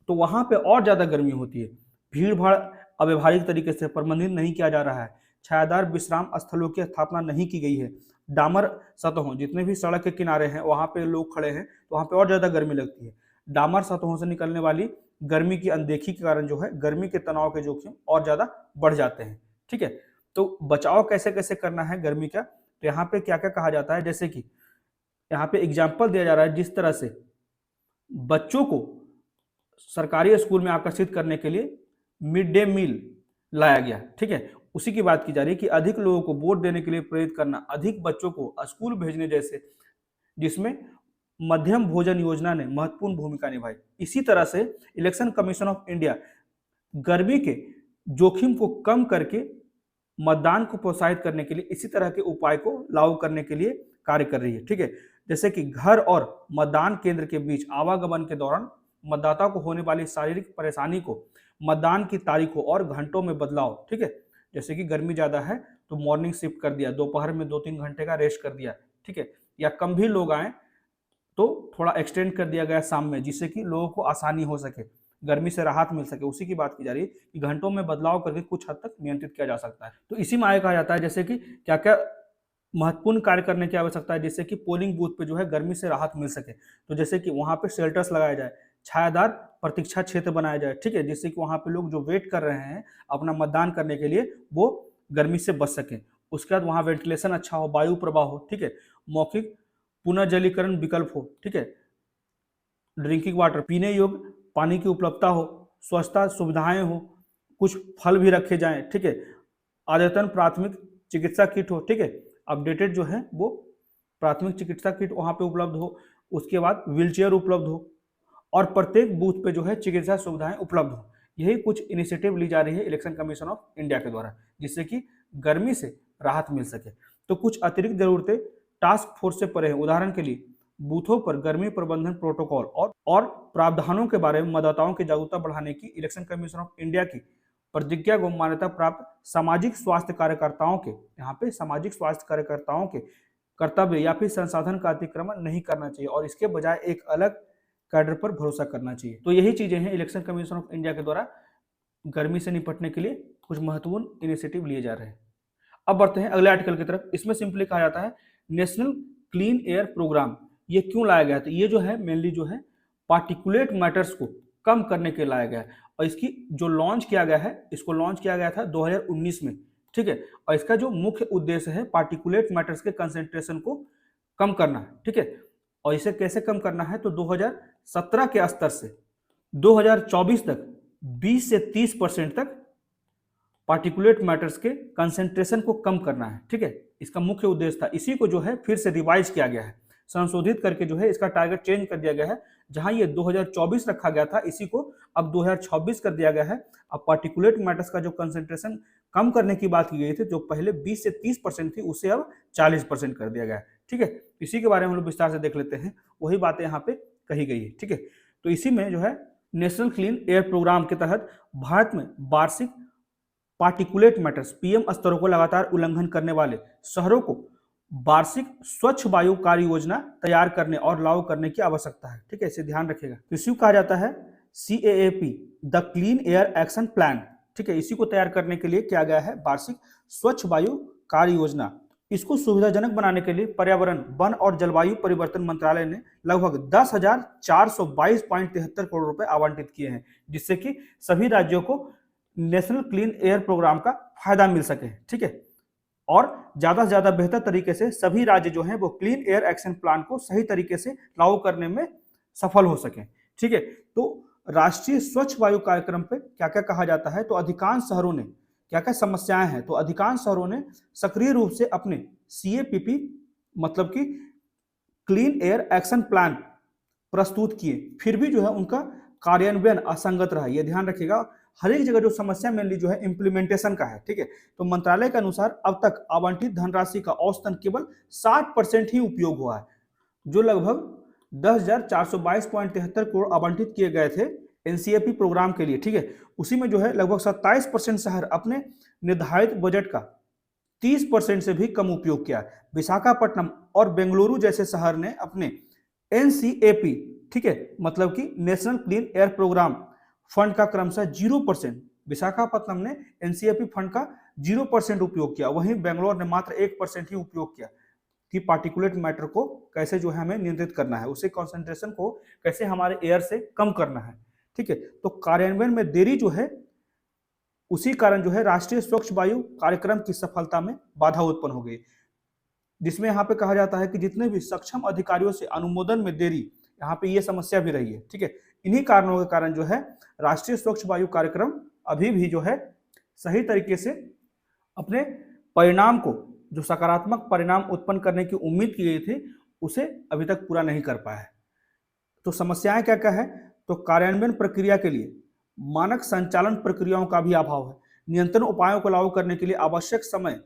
Speaker 1: तो वहां पे और ज्यादा गर्मी होती है। भीड़ भाड़ अव्यवहारिक तरीके से प्रबंधित नहीं किया जा रहा है, छायादार विश्राम स्थलों की स्थापना नहीं की गई है, डामर सतहों, जितने भी सड़क के किनारे हैं वहां पे लोग खड़े हैं तो वहां पे और ज्यादा गर्मी लगती है। डामर सतहों से निकलने वाली गर्मी की अनदेखी के कारण जो है गर्मी के तनाव के जोखिम और ज्यादा बढ़ जाते हैं, ठीक है। तो बचाव कैसे कैसे करना है गर्मी का, तो यहाँ पे क्या क्या कहा जाता है, जैसे कि यहाँ पे एग्जाम्पल दिया जा रहा है, जिस तरह से बच्चों को सरकारी स्कूल में आकर्षित करने के लिए मिड डे मील लाया गया, ठीक है, उसी की बात की जा रही है कि अधिक लोगों को वोट देने के लिए प्रेरित करना, अधिक बच्चों को स्कूल भेजने जैसे, जिसमें मध्यम भोजन योजना ने महत्वपूर्ण भूमिका निभाई। इसी तरह से इलेक्शन कमीशन ऑफ इंडिया गर्मी के जोखिम को कम करके मतदान को प्रोत्साहित करने के लिए इसी तरह के उपाय को लागू करने के लिए कार्य कर रही है, ठीक है। जैसे कि घर और मतदान केंद्र के बीच आवागमन के दौरान मतदाता को होने वाली शारीरिक परेशानी को मतदान की तारीखों और घंटों में बदलाव, ठीक है, जैसे कि गर्मी ज्यादा है तो मॉर्निंग शिफ्ट कर दिया, दोपहर में 2-3 घंटे का रेस्ट कर दिया, ठीक है, या कम भी लोग आए तो थोड़ा एक्सटेंड कर दिया गया शाम में, जिससे कि लोगों को आसानी हो सके, गर्मी से राहत मिल सके। उसी की बात की जा रही है कि घंटों में बदलाव करके कुछ हद तक नियंत्रित किया जा सकता है। तो इसी में आगे कहा जाता है जैसे कि क्या क्या महत्वपूर्ण कार्य करने की आवश्यकता है, जिससे कि पोलिंग बूथ पे जो है गर्मी से राहत मिल सके। तो जैसे कि वहां पे शेल्टर्स लगाया जाए, छायादार प्रतीक्षा क्षेत्र बनाया जाए, ठीक है, जिससे कि वहां पे लोग जो वेट कर रहे हैं अपना मतदान करने के लिए वो गर्मी से बच सके। उसके बाद वहां वेंटिलेशन अच्छा हो, वायु प्रवाह हो, ठीक है, मौखिक पुनः जलीकरण विकल्प हो, ठीक है, ड्रिंकिंग वाटर पीने योग्य पानी की उपलब्धता हो, स्वच्छता सुविधाएं हो, कुछ फल भी रखे जाएं, ठीक है, अद्यतन प्राथमिक चिकित्सा किट हो, ठीक है, अपडेटेड जो है वो प्राथमिक चिकित्सा किट वहां पे उपलब्ध हो, उसके बाद व्हीलचेयर उपलब्ध हो, और प्रत्येक बूथ पे जो है चिकित्सा सुविधाएं उपलब्ध हो। यही कुछ इनिशिएटिव ली जा रही है इलेक्शन कमीशन ऑफ इंडिया के द्वारा, जिससे कि गर्मी से राहत मिल सके। तो कुछ अतिरिक्त जरूरतें टास्क फोर्स से परे हैं। उदाहरण के लिए बूथों पर गर्मी प्रबंधन प्रोटोकॉल और प्रावधानों के बारे में मतदाताओं की जागरूकता बढ़ाने की इलेक्शन कमीशन ऑफ इंडिया की प्रतिज्ञा एवं मान्यता प्राप्त सामाजिक स्वास्थ्य कार्यकर्ताओं के, यहाँ पे सामाजिक स्वास्थ्य कार्यकर्ताओं के कर्तव्य या फिर संसाधन का अतिक्रमण नहीं करना चाहिए और इसके बजाय एक अलग कैडर पर भरोसा करना चाहिए। तो यही चीजें हैं इलेक्शन कमीशन ऑफ इंडिया के द्वारा गर्मी से निपटने के लिए कुछ महत्वपूर्ण इनिशिएटिव लिए जा रहे हैं। अब बढ़ते हैं अगले आर्टिकल की तरफ। इसमें सिंपली कहा जाता है नेशनल क्लीन एयर प्रोग्राम, ये क्यों लाया गया था? ये जो है मेनली जो है पार्टिकुलेट मैटर्स को कम करने के लाया गया है और इसकी जो लॉन्च किया गया है, इसको लॉन्च किया गया था 2019 में, ठीक है। और इसका जो मुख्य उद्देश्य है पार्टिकुलेट मैटर्स के कंसेंट्रेशन को कम करना है, ठीक है। और इसे कैसे कम करना है? तो 2017 के स्तर से 2024 तक 20 से 30% तक पार्टिकुलेट मैटर्स के कंसेंट्रेशन को कम करना है, ठीक है। इसका मुख्य उद्देश्य था। इसी को जो है फिर से रिवाइज किया गया है, संशोधित करके जो है इसका टारगेट चेंज कर दिया गया है। जहां ये 2024 रखा गया था, इसी को अब 2026 कर दिया गया है। अब पार्टिकुलेट मैटर्स का जो कंसेंट्रेशन कम करने की बात की गई थी, जो पहले 20 से 30% थी, उसे अब 40% कर दिया गया है, ठीक है। इसी के बारे में हम लोग विस्तार से देख लेते हैं, वही बातें यहाँ पे कही गई है, ठीक है। तो इसी में जो है नेशनल क्लीन एयर प्रोग्राम के तहत भारत में वार्षिक पार्टिकुलेट मैटर्स पीएम स्तरों को लगातार उल्लंघन करने वाले शहरों को वार्षिक स्वच्छ वायु कार्य योजना तैयार करने और लागू करने की आवश्यकता है, ठीक है। इसे ध्यान रखिएगा। तो इसी को कहा जाता है CAAP the clean air action plan, ठीक है। इसी को तैयार करने के लिए किया गया है वार्षिक स्वच्छ वायु कार्य योजना। इसको सुविधाजनक बनाने के लिए पर्यावरण, वन और जलवायु परिवर्तन मंत्रालय ने लगभग 10,422.73 करोड़ रुपए आवंटित किए हैं, जिससे कि सभी राज्यों को नेशनल क्लीन एयर प्रोग्राम का फायदा मिल सके, ठीक है। और ज्यादा से ज्यादा बेहतर तरीके से सभी राज्य जो हैं वो क्लीन एयर एक्शन प्लान को सही तरीके से लागू करने में सफल हो सके, ठीक है। तो राष्ट्रीय स्वच्छ वायु कार्यक्रम पे क्या क्या कहा जाता है? तो अधिकांश शहरों ने क्या क्या समस्याएं हैं? तो अधिकांश शहरों ने सक्रिय रूप से अपने CAPP मतलब कि क्लीन एयर एक्शन प्लान प्रस्तुत किए, फिर भी जो है उनका कार्यान्वयन असंगत रहा। यह ध्यान रखिएगा। हर एक जगह जो समस्या मेनली जो है इंप्लीमेंटेशन का है, ठीक है। तो मंत्रालय के अनुसार अब तक आवंटित धनराशि का औसतन केवल 60% ही उपयोग हुआ है। जो लगभग 10,422.73 करोड़ आवंटित किए गए थे NCAP प्रोग्राम के लिए, ठीक है, उसी में जो है लगभग 27% शहर अपने निर्धारित बजट का 30% से भी कम उपयोग किया। विशाखापट्टनम और बेंगलुरु जैसे शहर ने अपने NCAP, ठीक है, मतलब कि national clean air programme fund का क्रमशः 0%, विशाखापट्टनम ने NCAP फंड का 0% उपयोग किया, वहीं बेंगलोर ने मात्र 1% ही उपयोग किया कि पार्टिकुलेट मैटर को कैसे जो है हमें नियंत्रित करना है, उसे कंसंट्रेशन को कैसे हमारे एयर से कम करना है, ठीक है। तो कार्यान्वयन में देरी जो है, उसी कारण जो है राष्ट्रीय स्वच्छ वायु कार्यक्रम की सफलता में बाधा उत्पन्न हो गई, जिसमें यहाँ पे कहा जाता है कि जितने भी सक्षम अधिकारियों से अनुमोदन में देरी, यहाँ पे ये समस्या भी रही है, ठीक है। इन्हीं कारणों के कारण जो है राष्ट्रीय स्वच्छ वायु कार्यक्रम अभी भी जो है सही तरीके से अपने परिणाम को, जो सकारात्मक परिणाम उत्पन्न करने की उम्मीद की गई थी, उसे अभी तक पूरा नहीं कर पाया है। तो समस्याएं क्या क्या है? तो कार्यान्वयन प्रक्रिया के लिए मानक संचालन प्रक्रियाओं का भी अभाव है, नियंत्रण उपायों को लागू करने के लिए आवश्यक समय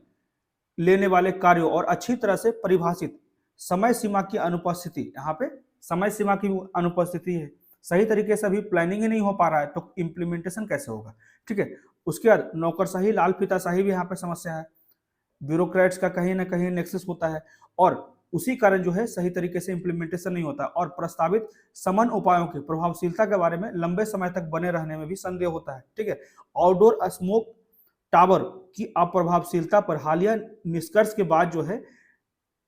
Speaker 1: लेने वाले कार्यों और अच्छी तरह से परिभाषित समय सीमा की अनुपस्थिति, यहाँ पे समय सीमा की अनुपस्थिति है, सही तरीके से अभी प्लानिंग ही नहीं हो पा रहा है, तो इम्प्लीमेंटेशन कैसे होगा, ठीक है। उसके बाद नौकरशाही, लाल फीताशाही भी यहाँ पे समस्या है, ब्यूरोक्रेट्स का कहीं ना कहीं नेक्सस होता है और उसी कारण जो है सही तरीके से इम्प्लीमेंटेशन नहीं होता और प्रस्तावित समन उपायों की प्रभावशीलता के बारे में लंबे समय तक बने रहने में भी संदेह होता है, ठीक है। आउटडोर स्मोक टावर की अप्रभावशीलता पर हालिया निष्कर्ष के बाद जो है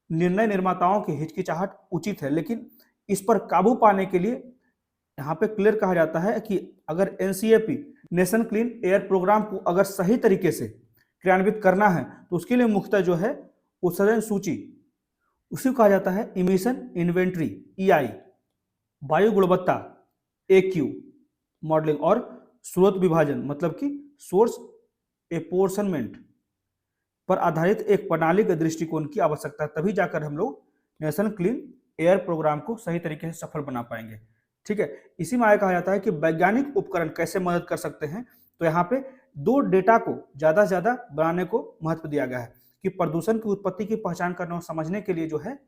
Speaker 1: निर्णय निर्माताओं की हिचकिचाहट उचित है, लेकिन इस पर काबू पाने के लिए यहाँ पे क्लियर कहा जाता है कि अगर NCAP national clean air programme को अगर सही तरीके से क्रियान्वित करना है तो उसके लिए मुख्यतः जो है उत्सर्जन सूची, उसी को कहा जाता है इमिशन इन्वेंट्री EI, वायु गुणवत्ता AQ मॉडलिंग और स्रोत विभाजन मतलब कि सोर्स एपोर्शनमेंट पर आधारित एक प्रणालीगत दृष्टिकोण की आवश्यकता, तभी जाकर हम लोग नेशनल क्लीन एयर प्रोग्राम को सही तरीके से सफल बना पाएंगे, ठीक है। इसी में आगे कहा जाता है कि वैज्ञानिक उपकरण कैसे मदद कर सकते हैं, तो यहाँ पे दो डेटा को ज्यादा से ज्यादा बनाने को महत्व दिया गया है कि प्रदूषण की उत्पत्ति की पहचान करने और समझने के लिए जो है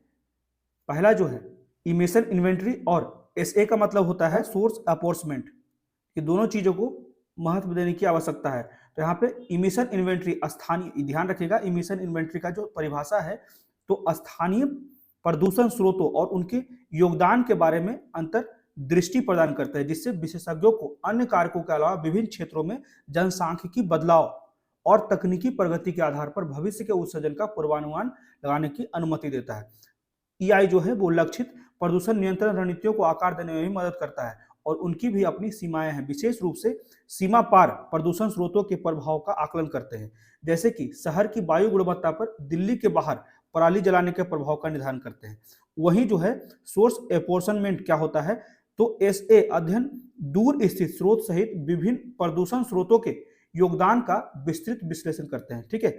Speaker 1: पहला जो है इमिशन इन्वेंट्री और SA का मतलब होता है सोर्स अपोर्समेंट, ये दोनों चीजों को महत्व देने की आवश्यकता है। तो यहाँ पे इमिशन इन्वेंट्री स्थानीय, ध्यान रखिएगा इमिशन इन्वेंट्री का जो परिभाषा है, तो स्थानीय प्रदूषण स्रोतों और उनके योगदान के बारे में अंतर्दृष्टि प्रदान करता है, जिससे विशेषज्ञों को अन्य कारकों के अलावा विभिन्न क्षेत्रों में जनसांख्यिकी बदलाव और तकनीकी प्रगति के आधार पर भविष्य के उत्सर्जन का पूर्वानुमान लगाने की अनुमति देता है। ईआई जो है वो लक्षित प्रदूषण नियंत्रण रणनीतियों को आकार देने में भी मदद करता है और उनकी भी अपनी सीमाएं हैं। विशेष रूप से सीमा पार प्रदूषण स्रोतों के प्रभाव का आकलन करते हैं, जैसे कि शहर की वायु गुणवत्ता पर दिल्ली के बाहर पराली जलाने के प्रभाव का निर्धारण करते हैं। वहीं जो है सोर्स एपोर्शनमेंट क्या होता है, तो एसए अध्ययन दूर स्थित स्रोत सहित विभिन्न प्रदूषण स्रोतों के योगदान का विस्तृत विश्लेषण करते हैं। ठीक है,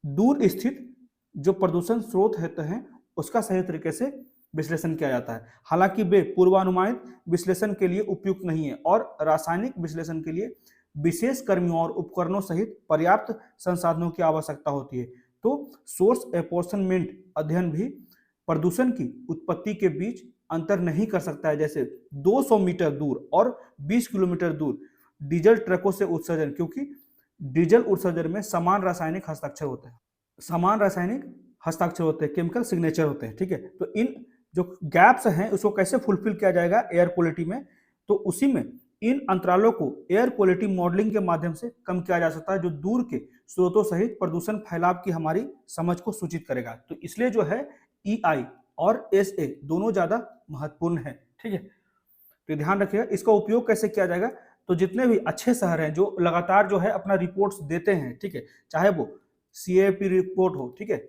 Speaker 1: दूर स्थित जो प्रदूषण स्रोत होते हैं उसका सही तरीके से विश्लेषण किया जाता है। हालांकि वे पूर्वानुमानित विश्लेषण के लिए उपयुक्त नहीं है और रासायनिक विश्लेषण के लिए विशेष कर्मियों और उपकरणों सहित पर्याप्त संसाधनों की आवश्यकता होती है। तो सोर्स एपोर्शनमेंट अध्ययन भी प्रदूषण की उत्पत्ति के बीच अंतर नहीं कर सकता है, जैसे 200 मीटर दूर और 20 किलोमीटर दूर डीजल ट्रकों से उत्सर्जन, क्योंकि डीजल उत्सर्जन में समान रासायनिक हस्ताक्षर होते हैं, केमिकल सिग्नेचर होते हैं। ठीक है, तो इन जो गैप्स हैं उसको कैसे फुलफिल किया जाएगा एयर क्वालिटी में, तो उसी में इन अंतरालों को एयर क्वालिटी मॉडलिंग के माध्यम से कम किया जा सकता है, जो दूर के स्रोतों सहित प्रदूषण फैलाव की हमारी समझ को सूचित करेगा। तो इसलिए जो है ईआई और एसए दोनों ज्यादा महत्वपूर्ण है। ठीक है, तो ध्यान रखिएगा इसका उपयोग कैसे किया जाएगा। तो जितने भी अच्छे शहर हैं जो लगातार जो है अपना रिपोर्ट्स देते हैं, ठीक है, चाहे वो सीएपी रिपोर्ट हो, ठीक है,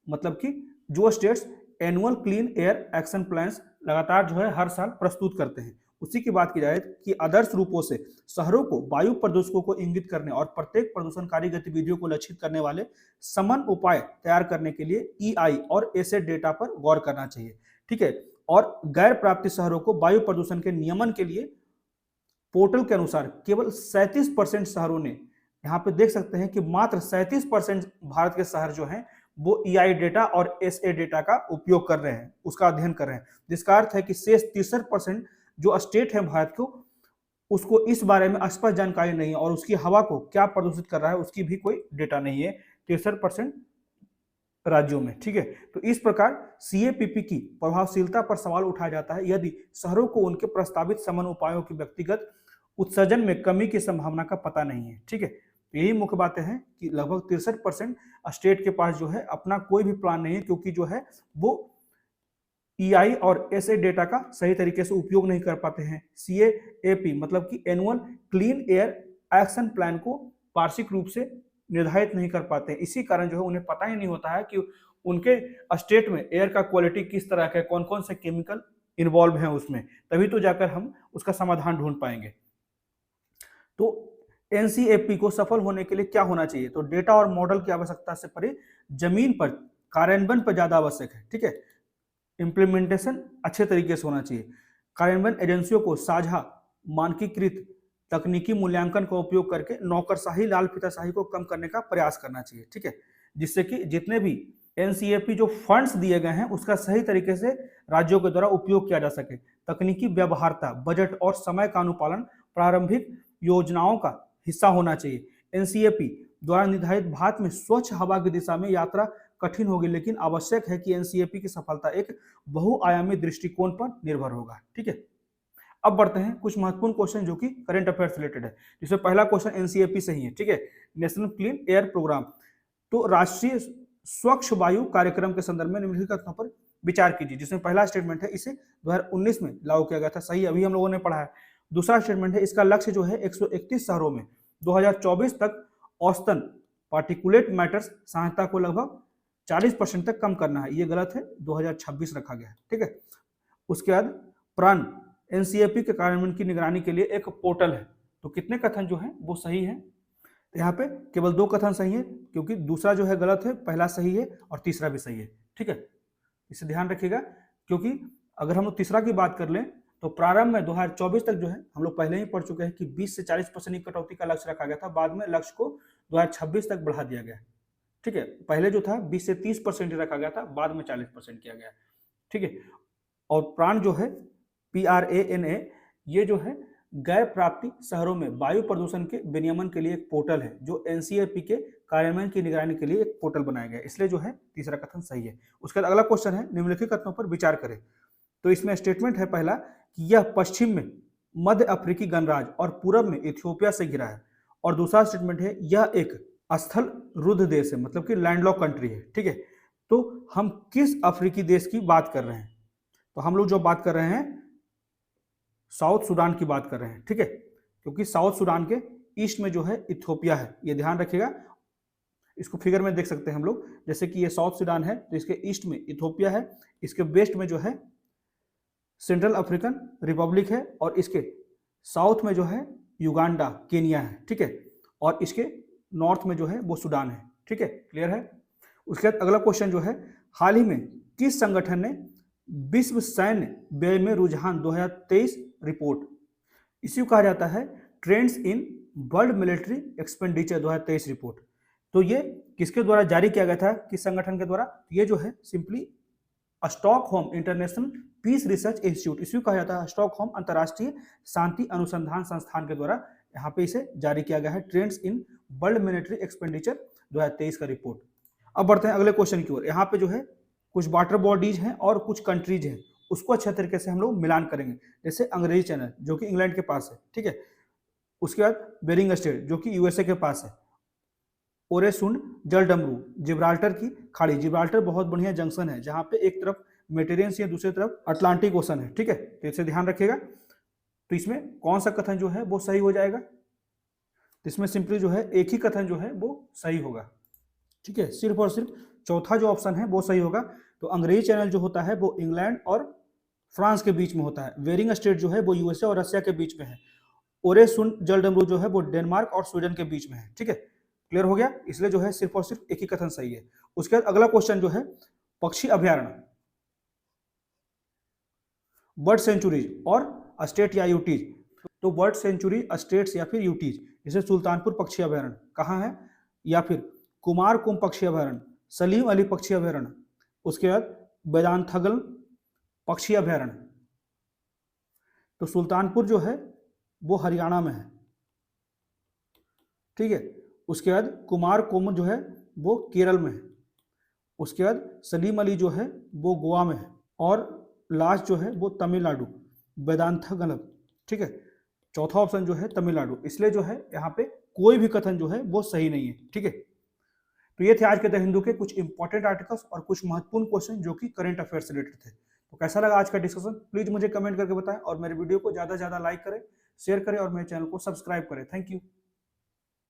Speaker 1: मतलब कि जो states annual clean air action plans लगातार जो है हर साल प्रस्तुत करते हैं, उसी की बात की जाए कि आदर्श रूपों से शहरों को वायु प्रदूषकों को इंगित करने और प्रत्येक प्रदूषणकारी गतिविधियों को लक्षित करने वाले समन उपाय तैयार करने के लिए ईआई और एसए डेटा पर गौर करना चाहिए। ठीक है, और गैर प्राप्ति शहरों को वायु प्रदूषण के नियमन के लिए पोर्टल के अनुसार केवल 37% शहरों ने, यहाँ पे देख सकते हैं कि मात्र 37% भारत के शहर जो हैं वो ईआई डेटा और एसए डेटा का उपयोग कर रहे हैं, उसका अध्ययन कर रहे हैं, जिसका अर्थ है कि शेष 63% जो स्टेट है भारत को, उसको इस बारे में स्पष्ट जानकारी नहीं है और उसकी हवा को क्या प्रदूषित कर रहा है उसकी भी कोई डेटा नहीं है 63% राज्यों में। ठीक है, तो इस प्रकार सीएपीपी की प्रभावशीलता पर सवाल उठाया जाता है यदि शहरों को उनके प्रस्तावित समन उपायों की व्यक्तिगत उत्सर्जन में कमी की संभावना का पता नहीं है। ठीक है, तो यही मुख्य बातें हैं कि लगभग 63% स्टेट के पास जो है अपना कोई भी प्लान नहीं है, क्योंकि जो है वो ईआई और एसए डेटा का सही तरीके से उपयोग नहीं कर पाते हैं। सीएएपी मतलब कि annual clean air action plan को वार्षिक रूप से निर्धारित नहीं कर पाते हैं। इसी कारण जो है उन्हें पता ही नहीं होता है कि उनके स्टेट में एयर का क्वालिटी किस तरह का है, कौन कौन से केमिकल इन्वॉल्व हैं उसमें, तभी तो जाकर हम उसका समाधान ढूंढ पाएंगे। तो एनसीएपी को सफल होने के लिए क्या होना चाहिए, तो डेटा और मॉडल की आवश्यकता से परे जमीन पर कार्यान्वयन पर ज्यादा आवश्यक है। ठीक है, इंप्लीमेंटेशन अच्छे तरीके से होना चाहिए। कार्यान्वयन एजेंसियों को साझा मानकीकृत तकनीकी मूल्यांकन का उपयोग करके नौकरशाही लाल फीताशाही को कम करने का प्रयास करना चाहिए। ठीक है, जिससे कि जितने भी एनसीएपी जो फंड्स दिए गए हैं उसका सही तरीके से राज्यों के द्वारा उपयोग किया जा सके। तकनीकी व्यवहार्यता, बजट और समय का अनुपालन प्रारंभिक योजनाओं का हिस्सा होना चाहिए। एनसीएपी द्वारा निर्धारित भारत में स्वच्छ हवा की दिशा में यात्रा कठिन होगी, लेकिन आवश्यक है कि एनसीएपी की सफलता एक बहुआयामी दृष्टिकोण पर निर्भर होगा। ठीक है, अब बढ़ते हैं कुछ महत्वपूर्ण क्वेश्चन जो कि करंट अफेयर्स रिलेटेड है, जिसमें पहला क्वेश्चन एनसीएपी से ही है। ठीक है, नेशनल क्लीन एयर प्रोग्राम, तो राष्ट्रीय स्वच्छ वायु कार्यक्रम के संदर्भ में निम्नलिखित कथनों पर विचार कीजिए, जिसमें पहला स्टेटमेंट है इसे 2019 में लागू किया गया था, सही अभी हम लोगों ने पढ़ा है। दूसरा स्टेटमेंट है इसका लक्ष्य जो है 131 शहरों में 2024 तक औसतन पार्टिकुलेट मैटर्स सांद्रता को लगभग 40% तक कम करना है, ये गलत है, 2026 रखा गया है। ठीक है, उसके बाद प्राण एनसीएपी के कार्यान्वयन की निगरानी के लिए एक पोर्टल है, तो कितने कथन जो हैं वो सही है, यहाँ पे केवल 2 कथन सही है, क्योंकि दूसरा जो है गलत है, पहला सही है और तीसरा भी सही है। ठीक है, इसे ध्यान रखिएगा, क्योंकि अगर हम लोग तीसरा की बात कर लें तो प्रारंभ में 2024 तक जो है हम लोग पहले ही पढ़ चुके हैं कि 20 से 40% की कटौती का लक्ष्य रखा गया था, बाद में लक्ष्य को 2026 तक बढ़ा दिया गया। ठीक है, पहले जो था 20 से 30% रखा गया था, बाद में 40% किया गया। ठीक है, और प्राण जो है PRANA ये जो है गैर प्राप्ति शहरों में वायु प्रदूषण के विनियमन के लिए एक पोर्टल है जो एनसीएपी के कार्यान्वयन की निगरानी के लिए एक पोर्टल बनाया गया है, इसलिए जो है तीसरा कथन सही है। उसके बाद अगला क्वेश्चन है निम्नलिखित कथनों पर विचार करें। तो इसमें स्टेटमेंट है पहला कि यह पश्चिम में मध्य अफ्रीकी गणराज्य और पूरब में इथियोपिया से घिरा है, और दूसरा स्टेटमेंट है यह एक स्थल रुद्ध देश है, मतलब कि लैंडलॉक कंट्री है। ठीक है, तो हम किस अफ्रीकी देश की बात कर रहे हैं? तो हम लोग जो बात कर रहे हैं साउथ सूडान की बात कर रहे हैं। ठीक है, क्योंकि साउथ सूडान के ईस्ट में जो है इथियोपिया है, ये ध्यान रखिएगा। इसको फिगर में देख सकते हैं हम लोग, जैसे कि ये साउथ सूडान है तो इसके ईस्ट में इथियोपिया है, इसके वेस्ट में जो है सेंट्रल अफ्रीकन रिपब्लिक है, और इसके साउथ में जो है युगांडा केनिया है। ठीक है, और इसके नॉर्थ में जो है वो सूडान है। ठीक है, क्लियर है। उसके बाद अगला क्वेश्चन जो है, हाल ही में किस संगठन ने विश्व सैन्य व्यय में रुझान 2023 रिपोर्ट, इसी को कहा जाता है trends in world military expenditure 2023 report, तो ये किसके द्वारा जारी किया गया था, किस संगठन के द्वारा? ये जो है simply Stockholm International Peace Research Institute, इसी को कहा जाता है स्टॉकहोम अंतर्राष्ट्रीय शांति अनुसंधान संस्थान के द्वारा यहाँ पे इसे जारी किया गया है, trends in world military expenditure 2023 का रिपोर्ट। अब बढ़ते हैं अगले क्वेश्चन की ओर। यहाँ पे जो है कुछ वाटर बॉडीज हैं और कुछ कंट्रीज हैं, उसको अच्छे तरीके से हम लोग मिलान करेंगे। जैसे अंग्रेजी चैनल जो कि इंग्लैंड के पास है। ठीक है, उसके बाद बेरिंग स्ट्रेट जो कि यूएसए के पास है, ओरेसुंड जल डमरू जिब्राल्टर की खाड़ी, जिब्राल्टर बहुत बढ़िया जंक्शन है जहाँ पे एक तरफ मेडिटेरियन सी है, दूसरी तरफ अटलांटिक ओशन है। ठीक है, तो इसे ध्यान रखिएगा। तो इसमें कौन सा कथन जो है वो सही हो जाएगा? तो इसमें सिंपली जो है एक ही कथन जो है वो सही होगा। ठीक है, सिर्फ और सिर्फ चौथा जो ऑप्शन है वो सही होगा। तो अंग्रेजी चैनल जो होता है वो इंग्लैंड और फ्रांस के बीच में होता है, बेरिंग स्ट्रेट जो है वो यूएसए और रशिया के बीच में है, ओरेसुंड जल डमरू जो है वो डेनमार्क और स्वीडन के बीच में है। ठीक है, क्लियर हो गया। इसलिए जो है सिर्फ और सिर्फ एक ही कथन सही है। उसके बाद अगला क्वेश्चन जो है पक्षी अभ्यारण्य, बर्ड सेंचुरीज और स्टेट या यूटीज, तो बर्ड सेंचुरी स्टेट्स या फिर यूटीज, जैसे सुल्तानपुर पक्षी अभ्यारण्य कहाँ है, या फिर कुमार कुम पक्षी अभ्यारण्य, सलीम अली पक्षी अभ्यारण्य, उसके बाद वेदांथगल पक्षी अभ्यारण्य, तो सुल्तानपुर जो है वो हरियाणा में है। ठीक है, उसके बाद कुमार कोम जो है वो केरल में है, उसके बाद सलीम अली जो है वो गोवा में है, और लास्ट जो है वो तमिलनाडु वेदांथगल। ठीक है, चौथा ऑप्शन जो है तमिलनाडु, इसलिए जो है यहाँ पे कोई भी कथन जो है वो सही नहीं है। ठीक है, तो ये थे आज के द हिंदू के कुछ इंपॉर्टेंट आर्टिकल्स और कुछ महत्वपूर्ण क्वेश्चन जो कि करंट अफेयर से रिलेटेड थे। तो कैसा लगा आज का डिस्कशन, प्लीज मुझे कमेंट करके बताएं, और मेरे वीडियो को ज्यादा से ज्यादा लाइक करें, शेयर करें और मेरे चैनल को सब्सक्राइब करें। Thank you.